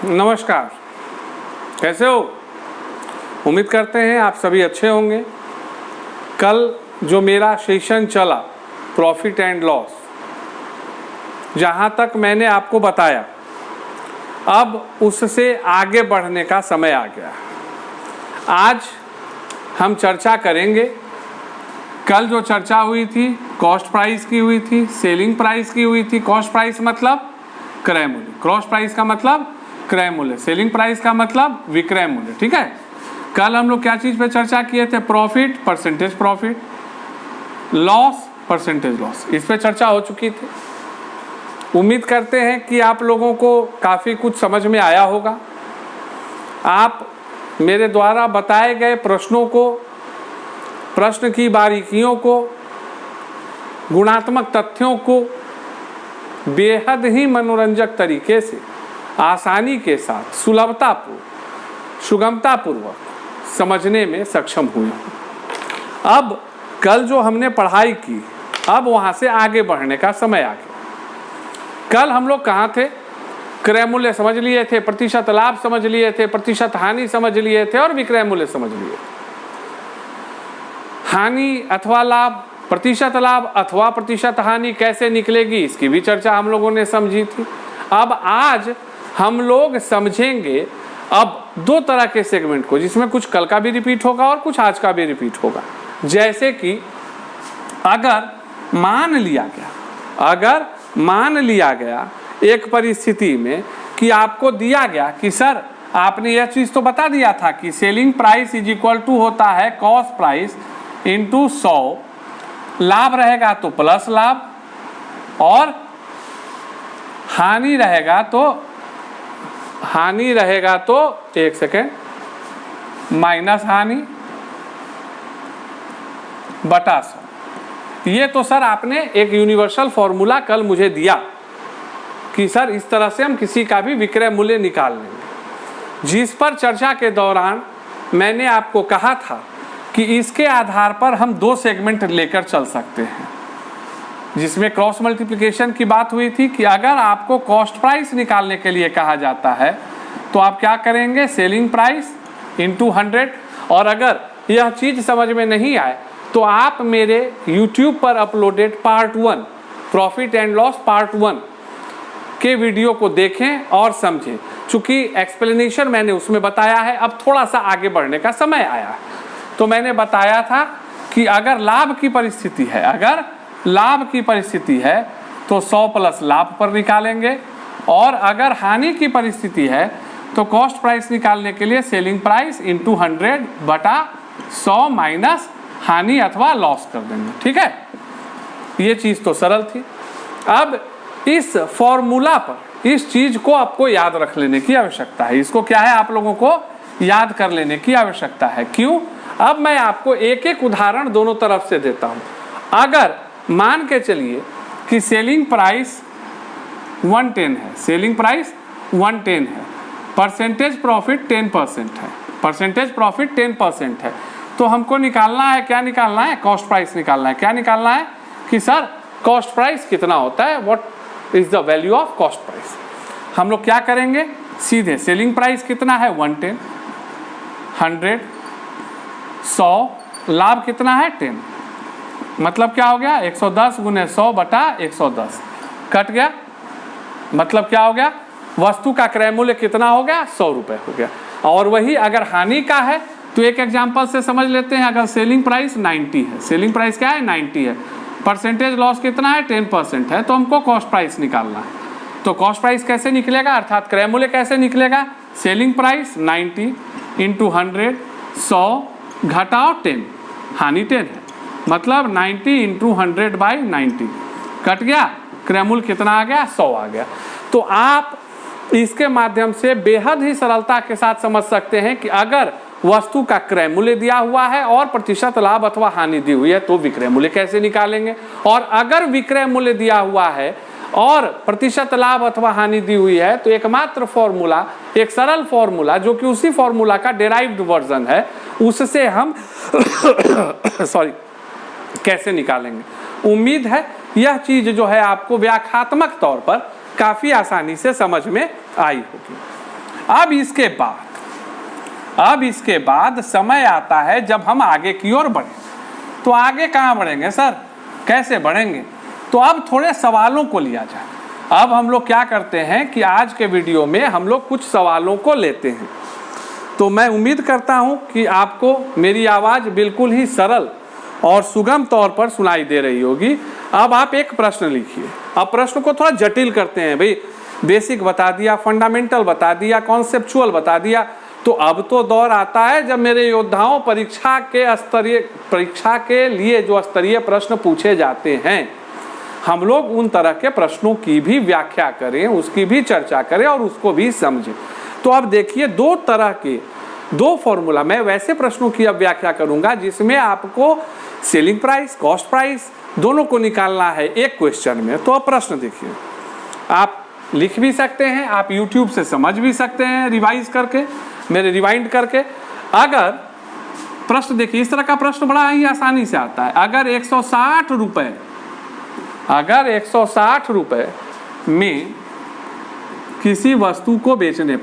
नमस्कार, कैसे हो? उम्मीद करते हैं आप सभी अच्छे होंगे। कल जो मेरा सेशन चला प्रॉफिट एंड लॉस, जहाँ तक मैंने आपको बताया, अब उससे आगे बढ़ने का समय आ गया। आज हम चर्चा करेंगे। कल जो चर्चा हुई थी कॉस्ट प्राइस की हुई थी, सेलिंग प्राइस की हुई थी। कॉस्ट प्राइस मतलब क्रय मूल्य, क्रॉस प्राइस का मतलब क्रय मूल्य, सेलिंग प्राइस का मतलब विक्रय मूल्य। ठीक है, कल हम लोग क्या चीज़ पे चर्चा किए थे? Profit, percentage profit, loss, percentage loss, इस पे चर्चा हो चुकी थी। उम्मीद करते हैं कि आप लोगों को काफ़ी कुछ समझ में आया होगा। आप मेरे द्वारा बताए गए प्रश्नों को, प्रश्न की बारीकियों को, गुणात्मक तथ्यों को बेहद ही मनोरंजक तरीके से, आसानी के साथ, सुगमतापूर्वक समझने में सक्षम हुए। अब कल जो हमने पढ़ाई की, अब वहाँ से आगे बढ़ने का समय आ गया। कल हम लोग कहाँ थे? क्रय मूल्य समझ लिए थे, प्रतिशत लाभ समझ लिए थे, प्रतिशत हानि समझ लिए थे और विक्रय मूल्य समझ लिए। हानि अथवा लाभ, प्रतिशत लाभ अथवा प्रतिशत हानि कैसे निकलेगी, इसकी भी चर्चा हम लोगों ने समझी थी। अब आज हम लोग समझेंगे अब दो तरह के सेगमेंट को, जिसमें कुछ कल का भी रिपीट होगा और कुछ आज का भी रिपीट होगा। जैसे कि अगर मान लिया गया एक परिस्थिति में कि आपको दिया गया कि सर आपने यह चीज़ तो बता दिया था कि selling price is equal to होता है कॉस्ट प्राइस इंटू 100, लाभ रहेगा तो प्लस लाभ और हानि रहेगा तो एक सेकेंड, माइनस हानि बटा 100। ये तो सर आपने एक यूनिवर्सल फॉर्मूला कल मुझे दिया कि सर इस तरह से हम किसी का भी विक्रय मूल्य निकाल लेंगे, जिस पर चर्चा के दौरान मैंने आपको कहा था कि इसके आधार पर हम दो सेगमेंट लेकर चल सकते हैं, जिसमें क्रॉस मल्टीप्लिकेशन की बात हुई थी कि अगर आपको कॉस्ट प्राइस निकालने के लिए कहा जाता है तो आप क्या करेंगे? Selling price into 100। और अगर यह चीज़ समझ में नहीं आए तो आप मेरे YouTube पर uploaded part 1 profit and loss part 1 के वीडियो को देखें और समझें। चूँकि एक्सप्लेनेशन मैंने उसमें बताया है, अब थोड़ा सा आगे बढ़ने का समय आया है। तो मैंने बताया था कि अगर लाभ की परिस्थिति है तो 100 प्लस लाभ पर निकालेंगे, और अगर हानि की परिस्थिति है तो कॉस्ट प्राइस निकालने के लिए सेलिंग प्राइस इंटू 100 बटा 100 माइनस हानि अथवा लॉस कर देंगे। ठीक है, ये चीज़ तो सरल थी। अब इस फॉर्मूला पर इस चीज़ को आपको याद रख लेने की आवश्यकता है। इसको क्या है, आप लोगों को याद कर लेने की आवश्यकता है। क्यों? अब मैं आपको एक एक उदाहरण दोनों तरफ से देता हूँ। अगर मान के चलिए कि सेलिंग प्राइस 110 है, सेलिंग प्राइस 110 है, परसेंटेज प्रॉफिट 10% है, परसेंटेज प्रॉफिट 10% है, तो हमको निकालना है, क्या निकालना है? कॉस्ट प्राइस निकालना है। क्या निकालना है कि सर कॉस्ट प्राइस कितना होता है, what is the value of cost price. हम लोग क्या करेंगे? सीधे सेलिंग प्राइस कितना है? 110, 100, 100, लाभ कितना है? 10, मतलब क्या हो गया? 110 गुने 100 बटा 110 कट गया। मतलब क्या हो गया? वस्तु का क्रय मूल्य कितना हो गया? 100 रुपये हो गया। और वही अगर हानि का है तो एक एग्जांपल से समझ लेते हैं। अगर सेलिंग प्राइस 90 है, सेलिंग प्राइस क्या है? 90 है, परसेंटेज लॉस कितना है? 10% है, तो हमको कॉस्ट प्राइस निकालना है। तो कॉस्ट प्राइस कैसे निकलेगा, अर्थात क्रय मूल्य कैसे निकलेगा? सेलिंग प्राइस 90 इंटू 100, 100 घटाओ 10, हानि 10 है, मतलब 90 इंटू 100 बाई 90 कट गया। क्रय मूल्य कितना आ गया? 100 आ गया। तो आप इसके माध्यम से बेहद ही सरलता के साथ समझ सकते हैं कि अगर वस्तु का क्रय मूल्य दिया हुआ है और प्रतिशत लाभ अथवा हानि दी हुई है तो विक्रय मूल्य कैसे निकालेंगे, और अगर विक्रय मूल्य दिया हुआ है और प्रतिशत लाभ अथवा हानि दी हुई है तो एकमात्र फॉर्मूला, एक सरल फॉर्मूला जो कि उसी फॉर्मूला का डेराइव्ड वर्जन है, उससे हम कैसे निकालेंगे। उम्मीद है यह चीज़ जो है आपको व्याख्यात्मक तौर पर काफ़ी आसानी से समझ में आई होगी। अब इसके बाद समय आता है जब हम आगे की ओर बढ़ें। तो आगे कहाँ बढ़ेंगे सर, कैसे बढ़ेंगे? तो अब थोड़े सवालों को लिया जाए। अब हम लोग क्या करते हैं कि आज के वीडियो में हम लोग कुछ सवालों को लेते हैं। तो मैं उम्मीद करता हूं कि आपको मेरी आवाज़ बिल्कुल ही सरल और सुगम तौर पर सुनाई दे रही होगी। अब आप एक प्रश्न लिखिए। अब प्रश्न को थोड़ा जटिल करते हैं भाई, बेसिक बता दिया, फंडामेंटल बता दिया, कॉन्सेप्चुअल बता दिया। तो अब तो दौर आता है जब मेरे योद्धाओं परीक्षा के लिए जो स्तरीय प्रश्न पूछे जाते हैं, हम लोग उन तरह के प्रश्नों की भी व्याख्या करें, उसकी भी चर्चा करें और उसको भी समझें। तो अब देखिए, दो फॉर्मूला, मैं वैसे प्रश्नों की अब व्याख्या करूंगा जिसमें आपको सेलिंग प्राइस, कॉस्ट प्राइस दोनों को निकालना है एक क्वेश्चन में। तो अब प्रश्न देखिए, आप लिख भी सकते हैं, आप YouTube से समझ भी सकते हैं रिवाइज करके, मेरे रिवाइंड करके। अगर प्रश्न देखिए, इस तरह का प्रश्न बड़ा ही आसानी से आता है। अगर 160 रुपए में किसी वस्तु को बेचने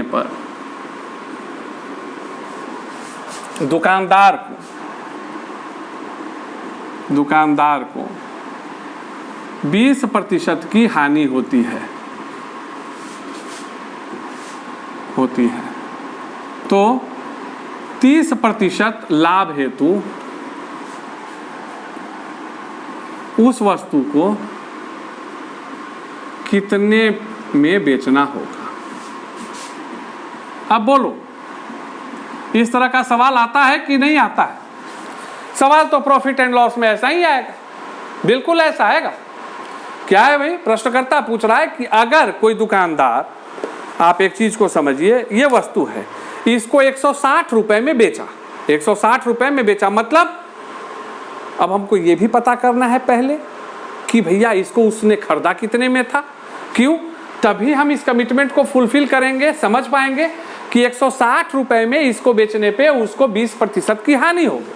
पर दुकानदार को 20% की हानि होती है, तो 30% लाभ हेतु उस वस्तु को कितने में बेचना होगा? अब बोलो, इस तरह का सवाल आता है कि नहीं आता है? सवाल तो प्रॉफिट एंड लॉस में ऐसा ही आएगा, बिल्कुल ऐसा आएगा। क्या है भाई, प्रश्नकर्ता पूछ रहा है कि अगर कोई दुकानदार, आप एक चीज को समझिए, ये वस्तु है, इसको 160 रुपए में बेचा, 160 रुपए में बेचा, मतलब अब हमको ये भी पता करना है पहले कि भैया इसको उसने खरीदा कितने में था, क्यों? तभी हम इस कमिटमेंट को फुलफिल करेंगे, समझ पाएंगे कि 160 रुपए में इसको बेचने पे उसको 20% की हानि होगी।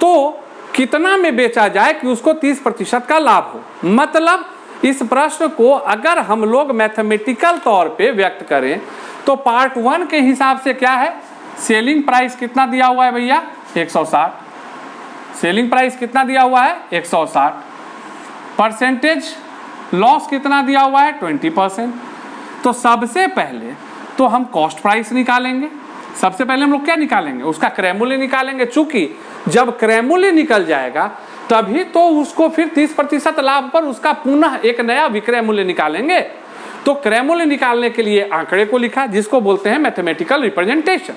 तो कितना में बेचा जाए कि उसको 30% का लाभ हो? मतलब इस प्रश्न को अगर हम लोग मैथमेटिकल तौर पे व्यक्त करें तो पार्ट 1 के हिसाब से क्या है, सेलिंग प्राइस कितना दिया हुआ है भैया? 160। सेलिंग प्राइस कितना दिया हुआ है? 160। परसेंटेज लॉस कितना दिया हुआ है? 20%। तो सबसे पहले तो हम कॉस्ट प्राइस निकालेंगे। सबसे पहले हम लोग क्या निकालेंगे? उसका क्रय मूल्य निकालेंगे। चूंकि जब क्रय मूल्य निकल जाएगा तभी तो उसको फिर 30% लाभ पर उसका पुनः एक नया विक्रय मूल्य निकालेंगे। तो क्रय मूल्य निकालने के लिए आंकड़े को लिखा, जिसको बोलते हैं मैथमेटिकल रिप्रेजेंटेशन।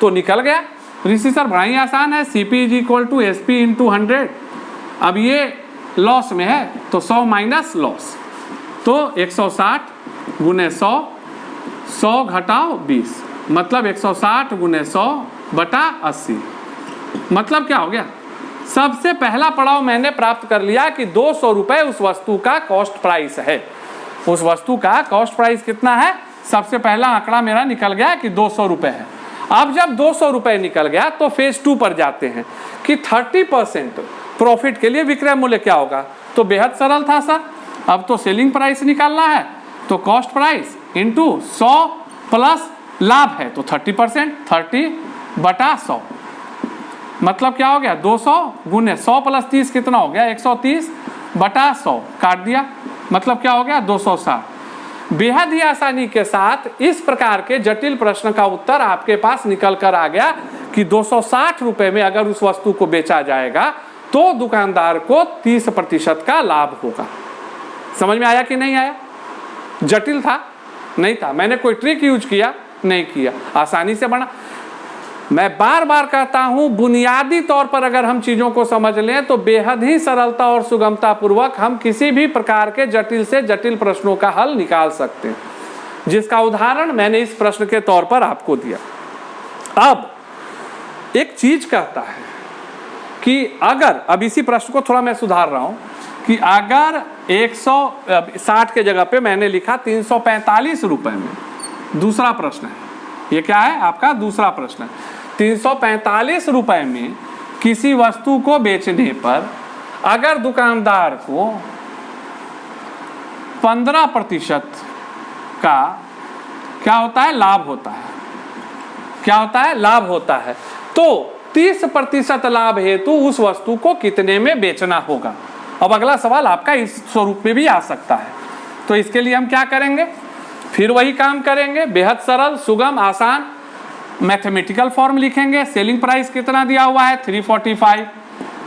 तो निकल गया। ऋषि सर बड़ा ही आसान है, CP = SP × 100। अब ये लॉस में है तो 100 माइनस लॉस, तो 160 × 100, 100 घटाओ 20, मतलब 160 × 100 बटा 80। मतलब क्या हो गया? सबसे पहला पड़ाव मैंने प्राप्त कर लिया कि 200 रुपए उस वस्तु का कॉस्ट प्राइस है। उस वस्तु का कॉस्ट प्राइस कितना है? सबसे पहला आंकड़ा मेरा निकल गया कि 200 रुपए है। अब जब 200 रुपए निकल गया तो फेज 2 पर जाते हैं कि 30% प्रॉफिट के लिए विक्रय मूल्य क्या होगा। तो बेहद सरल था सर। अब तो सेलिंग प्राइस निकालना है, तो कॉस्ट प्राइस इंटू 100 प्लस लाभ है तो 30%, 30 बटा 100, मतलब क्या हो गया? 200 × 100 + 30 कितना हो गया? 130 बटा 100 काट दिया, मतलब क्या हो गया? 260। बेहद ही आसानी के साथ इस प्रकार के जटिल प्रश्न का उत्तर आपके पास निकल कर आ गया कि 260 रुपए में अगर उस वस्तु को बेचा जाएगा तो दुकानदार को 30% का लाभ होगा। समझ में आया कि नहीं आया? जटिल था? नहीं था। मैंने कोई ट्रिक यूज किया? नहीं किया, आसानी से बना। मैं बार बार कहता हूं, बुनियादी तौर पर अगर हम चीजों को समझ लें तो बेहद ही सरलता और सुगमता पूर्वक हम किसी भी प्रकार के जटिल से जटिल प्रश्नों का हल निकाल सकते हैं, जिसका उदाहरण मैंने इस प्रश्न के तौर पर आपको दिया। अब एक चीज कहता है कि अगर, अब इसी प्रश्न को थोड़ा मैं सुधार रहा हूं कि अगर 160 के जगह पे मैंने लिखा 345 रुपए में, दूसरा प्रश्न है ये, क्या है आपका दूसरा प्रश्न है, 345 रुपए में किसी वस्तु को बेचने पर अगर दुकानदार को 15% का क्या होता है, लाभ होता है। क्या होता है, लाभ होता है। तो 30% लाभ हेतु उस वस्तु को कितने में बेचना होगा। अब अगला सवाल आपका इस स्वरूप में भी आ सकता है। तो इसके लिए हम क्या करेंगे, फिर वही काम करेंगे, बेहद सरल, सुगम, आसान मैथमेटिकल फॉर्म लिखेंगे। सेलिंग प्राइस कितना दिया हुआ है, 345।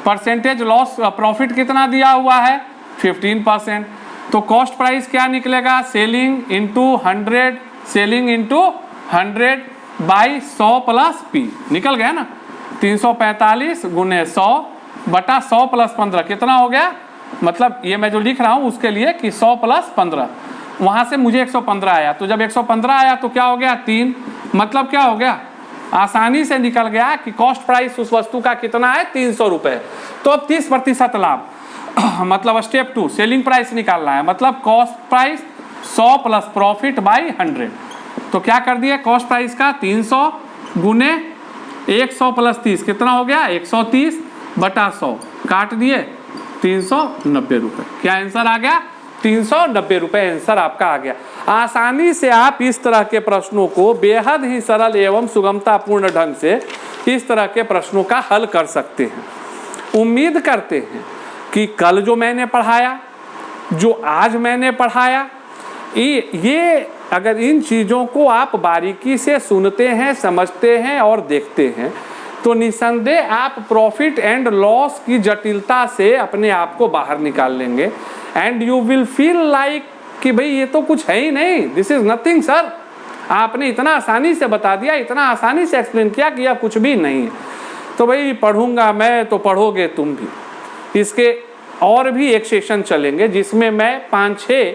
परसेंटेज लॉस प्रॉफिट कितना दिया हुआ है, 15%। तो कॉस्ट प्राइस क्या निकलेगा, selling into 100, selling into 100 by 100 plus P, निकल गया ना। 345 गुने 100 बटा 100 प्लस 15 कितना हो गया, मतलब ये मैं जो लिख रहा हूँ उसके लिए कि 100 प्लस 15, वहाँ से मुझे 115 आया। तो जब 115 आया तो क्या हो गया, 3, मतलब क्या हो गया, आसानी से निकल गया कि कॉस्ट प्राइस उस वस्तु का कितना है, 300 रुपये। तो अब 30% लाभ मतलब स्टेप 2 सेलिंग प्राइस निकालना है, मतलब cost price 100 plus profit by 100। तो क्या कर दिए, कॉस्ट प्राइस का 300 गुने 100 प्लस 30 कितना हो गया, 130 बटा 100 काट दिए 390 रुपये। क्या आंसर आ गया, 390 रुपये आंसर आपका आ गया। आसानी से आप इस तरह के प्रश्नों को बेहद ही सरल एवं सुगमतापूर्ण ढंग से इस तरह के प्रश्नों का हल कर सकते हैं। उम्मीद करते हैं कि कल जो मैंने पढ़ाया, जो आज मैंने पढ़ाया, ये अगर इन चीज़ों को आप बारीकी से सुनते हैं, समझते हैं और देखते हैं तो निसंदेह आप प्रॉफिट एंड लॉस की जटिलता से अपने आप को बाहर निकाल लेंगे। And you will feel like कि भाई ये तो कुछ है ही नहीं, दिस इज नथिंग सर। आपने इतना आसानी से बता दिया, इतना आसानी से एक्सप्लेन किया कि यह कुछ भी नहीं है। तो भाई पढ़ूंगा मैं तो पढ़ोगे तुम भी। इसके और भी एक सेशन चलेंगे जिसमें मैं 5-6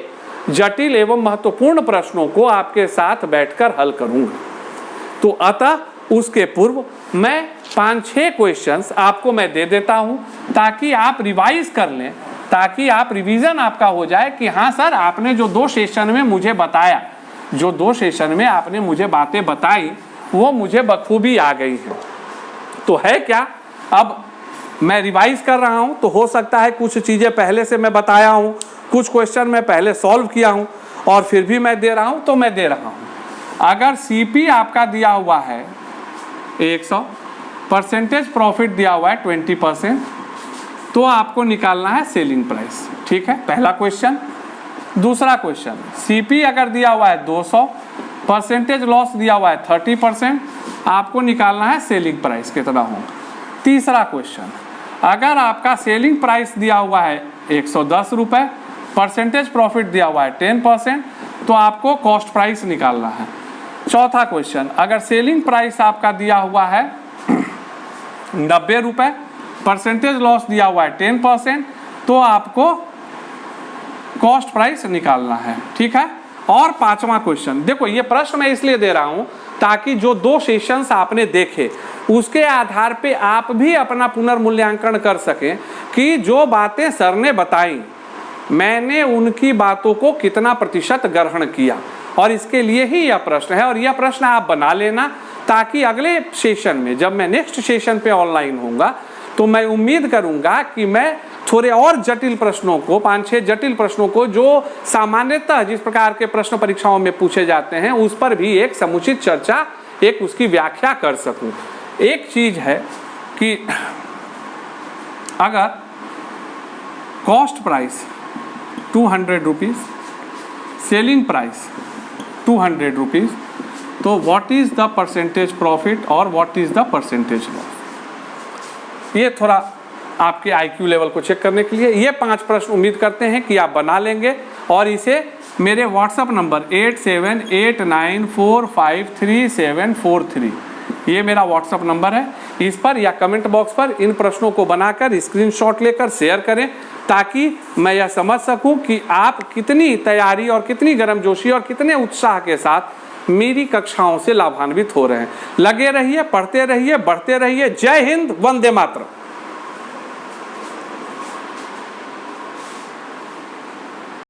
जटिल एवं महत्वपूर्ण प्रश्नों को आपके साथ बैठकर हल करूंगा। तो अतः उसके पूर्व मैं 5-6 क्वेश्चंस आपको मैं दे देता हूं ताकि आप रिवाइज कर लें, ताकि आप रिवीजन आपका हो जाए कि हाँ सर आपने जो 2 सेशन में मुझे बताया, जो 2 सेशन में आपने मुझे बातें बताई वो मुझे बखूबी आ गई हैं। तो है क्या, अब मैं रिवाइज कर रहा हूं तो हो सकता है कुछ चीज़ें पहले से मैं बताया हूं, कुछ क्वेश्चन मैं पहले सॉल्व किया हूं और फिर भी मैं दे रहा हूं तो मैं दे रहा हूं। अगर सीपी आपका दिया हुआ है 100, परसेंटेज प्रॉफिट दिया हुआ है 20%, तो आपको निकालना है सेलिंग प्राइस। ठीक है, पहला क्वेश्चन। दूसरा क्वेश्चन, सीपी अगर दिया हुआ है 200, परसेंटेज लॉस दिया हुआ है 30%, आपको निकालना है सेलिंग प्राइस कितना होगा। तीसरा क्वेश्चन, अगर आपका सेलिंग प्राइस दिया हुआ है 110 रुपये, परसेंटेज प्रॉफिट दिया हुआ है 10%, तो आपको कॉस्ट प्राइस निकालना है। चौथा क्वेश्चन, अगर सेलिंग प्राइस आपका दिया हुआ है 90 रुपये, परसेंटेज लॉस दिया हुआ है 10%, तो आपको कॉस्ट प्राइस निकालना है। ठीक है, और पांचवा क्वेश्चन, देखो ये प्रश्न मैं इसलिए दे रहा हूं ताकि जो 2 सेशंस आपने देखे उसके आधार पे आप भी अपना पुनर्मूल्यांकन कर सकें कि जो बातें सर ने बताई मैंने उनकी बातों को कितना प्रतिशत ग्रहण किया। और इसके लिए ही यह प्रश्न है, और यह प्रश्न आप बना लेना ताकि अगले सेशन में जब मैं नेक्स्ट सेशन पे ऑनलाइन होऊंगा तो मैं उम्मीद करूंगा कि मैं थोड़े और जटिल प्रश्नों को, 5-6 जटिल प्रश्नों को जो सामान्यतः जिस प्रकार के प्रश्न परीक्षाओं में पूछे जाते हैं उस पर भी एक समुचित चर्चा, एक उसकी व्याख्या कर सकूं। एक चीज है कि अगर cost price 200 rupees, selling price 200 rupees, तो what is the percentage profit और what is the percentage loss. ये थोड़ा आपके आईक्यू लेवल को चेक करने के लिए ये 5 प्रश्न उम्मीद करते हैं कि आप बना लेंगे और इसे मेरे व्हाट्सएप नंबर 8789453743 ये मेरा व्हाट्सएप नंबर है, इस पर या कमेंट बॉक्स पर इन प्रश्नों को बनाकर स्क्रीनशॉट लेकर शेयर करें ताकि मैं यह समझ सकूं कि आप कितनी तैयारी और कितनी गर्मजोशी और कितने उत्साह के साथ मेरी कक्षाओं से लाभान्वित हो रहे हैं। लगे रहिए, पढ़ते रहिए, बढ़ते रहिए। जय हिंद, वंदे मातरम।